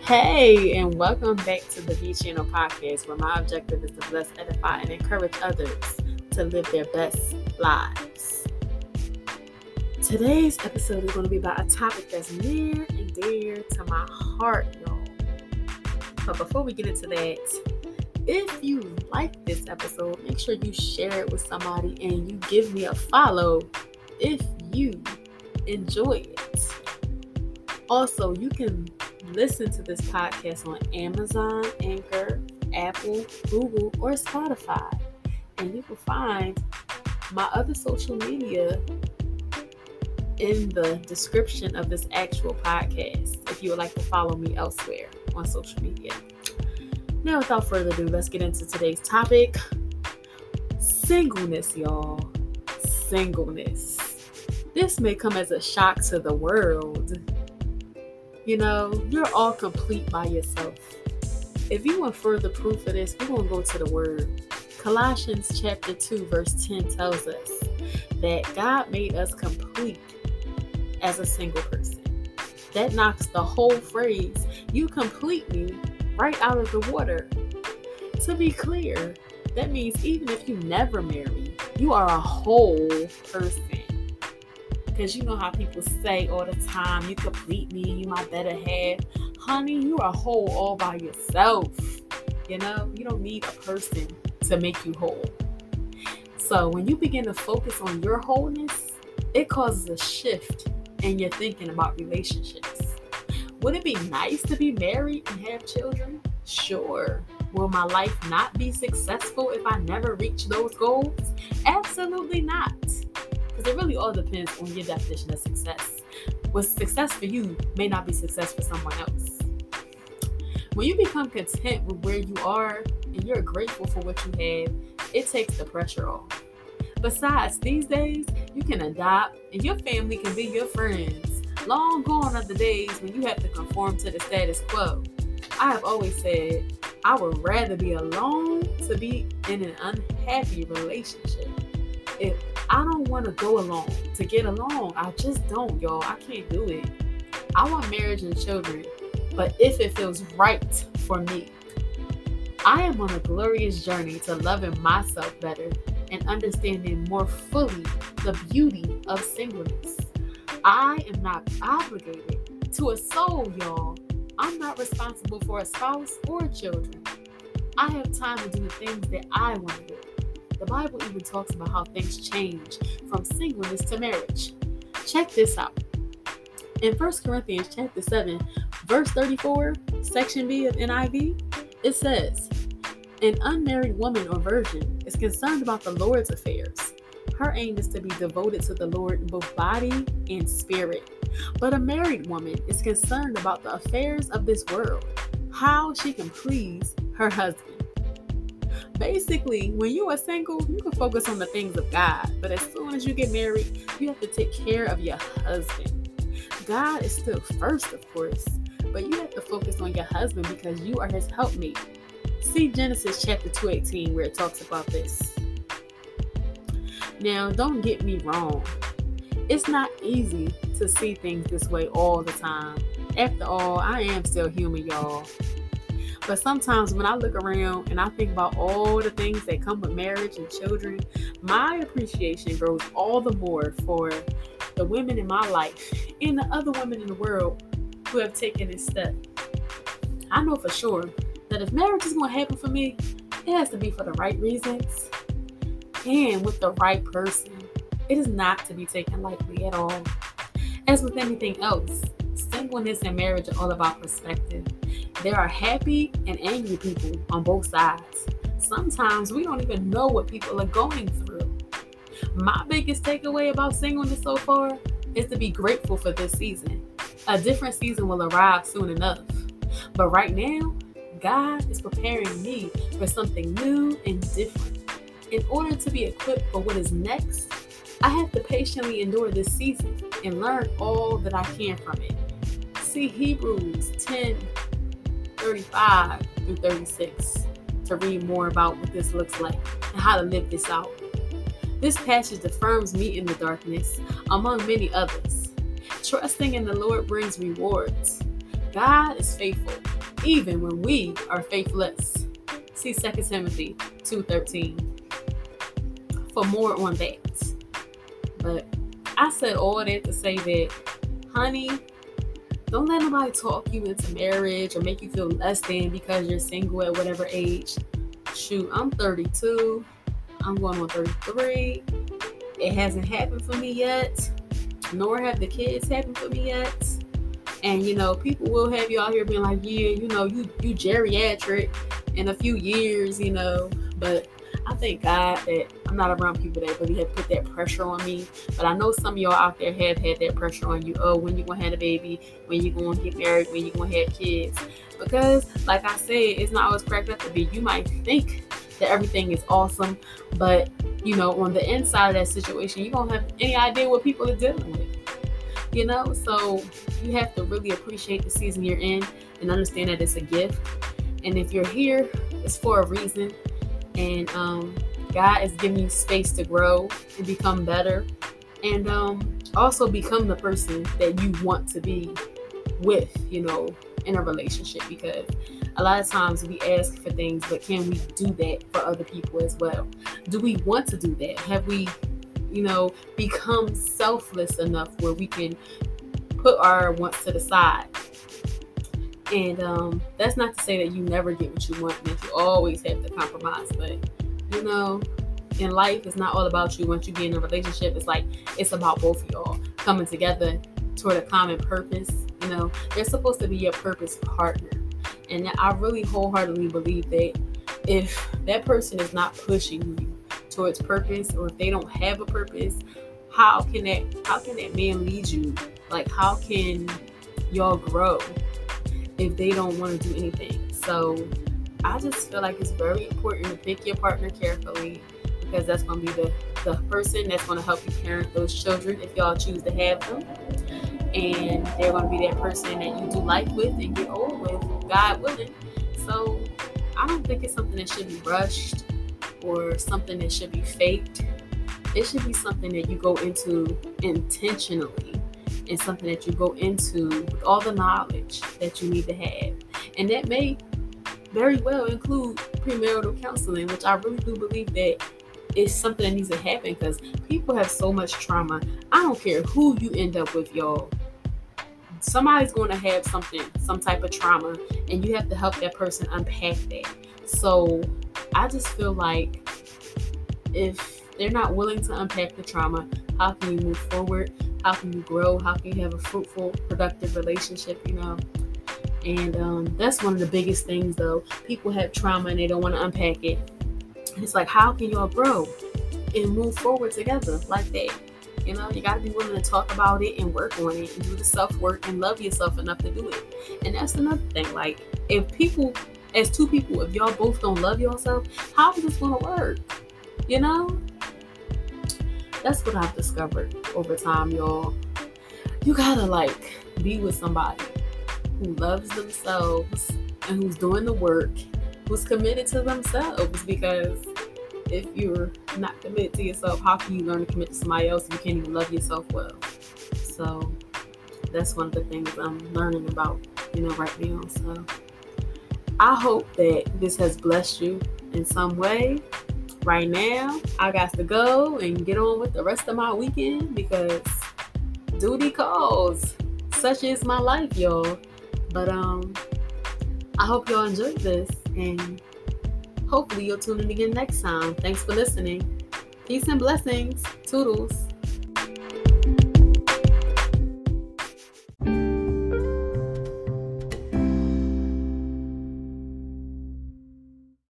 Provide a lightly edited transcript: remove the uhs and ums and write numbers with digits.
Hey, and welcome back to the B.E.E Channel podcast, where my objective is to bless, edify, and encourage others to live their best lives. Today's episode is going to be about a topic that's near and dear to my heart, y'all. But before we get into that, if you like this episode, make sure you share it with somebody and you give me a follow if you enjoy it. Also, you can listen to this podcast on Amazon, Anchor, Apple, Google, or Spotify. And you can find my other social media in the description of this actual podcast if you would like to follow me elsewhere on social media. Now, without further ado, let's get into today's topic. Singleness, y'all. Singleness. This may come as a shock to the world. You know, you're all complete by yourself. If you want further proof of this, we're going to go to the word. Colossians chapter 2 verse 10 tells us that God made us complete as a single person. That knocks the whole phrase, "you complete me," right out of the water. To be clear, that means even if you never marry, you are a whole person. Because you know how people say all the time, "you complete me, you my better half." Honey, you are whole all by yourself. You know, you don't need a person to make you whole. So when you begin to focus on your wholeness, it causes a shift in your thinking about relationships. Would it be nice to be married and have children? Sure. Will my life not be successful if I never reach those goals? Absolutely not. Because it really all depends on your definition of success. What's success for you may not be success for someone else. When you become content with where you are and you're grateful for what you have, it takes the pressure off. Besides, these days, you can adopt and your family can be your friends. Long gone are the days when you have to conform to the status quo. I have always said, I would rather be alone to be in an unhappy relationship. If I don't want to go alone to get along, I just don't, y'all. I can't do it. I want marriage and children, but if it feels right for me. I am on a glorious journey to loving myself better and understanding more fully the beauty of singleness. I am not obligated to a soul, y'all. I'm not responsible for a spouse or children. I have time to do the things that I want to do. The Bible even talks about how things change from singleness to marriage. Check this out. In 1 Corinthians chapter 7, verse 34, section B of NIV, it says, "An unmarried woman or virgin is concerned about the Lord's affairs. Her aim is to be devoted to the Lord in both body and spirit. But a married woman is concerned about the affairs of this world, how she can please her husband." Basically, when you are single, you can focus on the things of God. But as soon as you get married, you have to take care of your husband. God is still first, of course, but you have to focus on your husband because you are his helpmate. See Genesis chapter 2:18 where it talks about this. Now, don't get me wrong. It's not easy to see things this way all the time. After all, I am still human, y'all. But sometimes when I look around and I think about all the things that come with marriage and children, my appreciation grows all the more for the women in my life and the other women in the world who have taken this step. I know for sure that if marriage is going to happen for me, it has to be for the right reasons and with the right person. It is not to be taken lightly at all. As with anything else, singleness and marriage are all about perspective. There are happy and angry people on both sides. Sometimes we don't even know what people are going through. My biggest takeaway about singleness so far is to be grateful for this season. A different season will arrive soon enough. But right now, God is preparing me for something new and different. In order to be equipped for what is next, I have to patiently endure this season and learn all that I can from it. See Hebrews 10:35 through 36 to read more about what this looks like and how to live this out. This passage affirms me in the darkness, among many others. Trusting in the Lord brings rewards. God is faithful, even when we are faithless. See 2 Timothy 2:13 for more on that. But I said all that to say that, honey, don't let nobody talk you into marriage or make you feel less than because you're single at whatever age. Shoot, I'm 32. I'm going on 33. It hasn't happened for me yet, nor have the kids happened for me yet. And people will have you out here being like, yeah, you geriatric in a few years, But I thank God that I'm not around people that really have put that pressure on me. But I know some of y'all out there have had that pressure on you. Oh, when you gonna have a baby? When you gonna get married? When you gonna have kids? Because, like I said, it's not always cracked up to be. You might think that everything is awesome, but on the inside of that situation, you don't have any idea what people are dealing with. So you have to really appreciate the season you're in and understand that it's a gift. And if you're here, it's for a reason. And God is giving you space to grow and become better, and also become the person that you want to be with, in a relationship. Because a lot of times we ask for things, but can we do that for other people as well? Do we want to do that? Have we, become selfless enough where we can put our wants to the side? And that's not to say that you never get what you want and that you always have to compromise. But, in life, it's not all about you. Once you get in a relationship, it's about both of y'all coming together toward a common purpose. They're supposed to be your purpose partner. And I really wholeheartedly believe that if that person is not pushing you towards purpose, or if they don't have a purpose, how can that man lead you? Like, how can y'all grow if they don't want to do anything? So I just feel like it's very important to pick your partner carefully, because that's going to be the person that's going to help you parent those children if y'all choose to have them. And they're going to be that person that you do life with and get old with, God willing. So I don't think it's something that should be rushed or something that should be faked. It should be something that you go into intentionally, and something that you go into with all the knowledge that you need to have. And that may very well include premarital counseling, which I really do believe that is something that needs to happen, because people have so much trauma. I don't care who you end up with, y'all. Somebody's going to have some type of trauma, and you have to help that person unpack that. So I just feel like if they're not willing to unpack the trauma, how can you move forward? How can you grow? How can you have a fruitful, productive relationship, And that's one of the biggest things, though. People have trauma and they don't want to unpack it. And it's like, how can y'all grow and move forward together like that? You got to be willing to talk about it and work on it and do the self-work and love yourself enough to do it. And that's another thing. Like, if two people, if y'all both don't love yourself, how is this going to work? That's what I've discovered over time, y'all. You gotta be with somebody who loves themselves and who's doing the work, who's committed to themselves. Because if you're not committed to yourself, how can you learn to commit to somebody else if you can't even love yourself well? So that's one of the things I'm learning about, right now. So I hope that this has blessed you in some way. Right now, I got to go and get on with the rest of my weekend, because duty calls. Such is my life, y'all. But I hope y'all enjoyed this, and hopefully you'll tune in again next time. Thanks for listening. Peace and blessings. Toodles.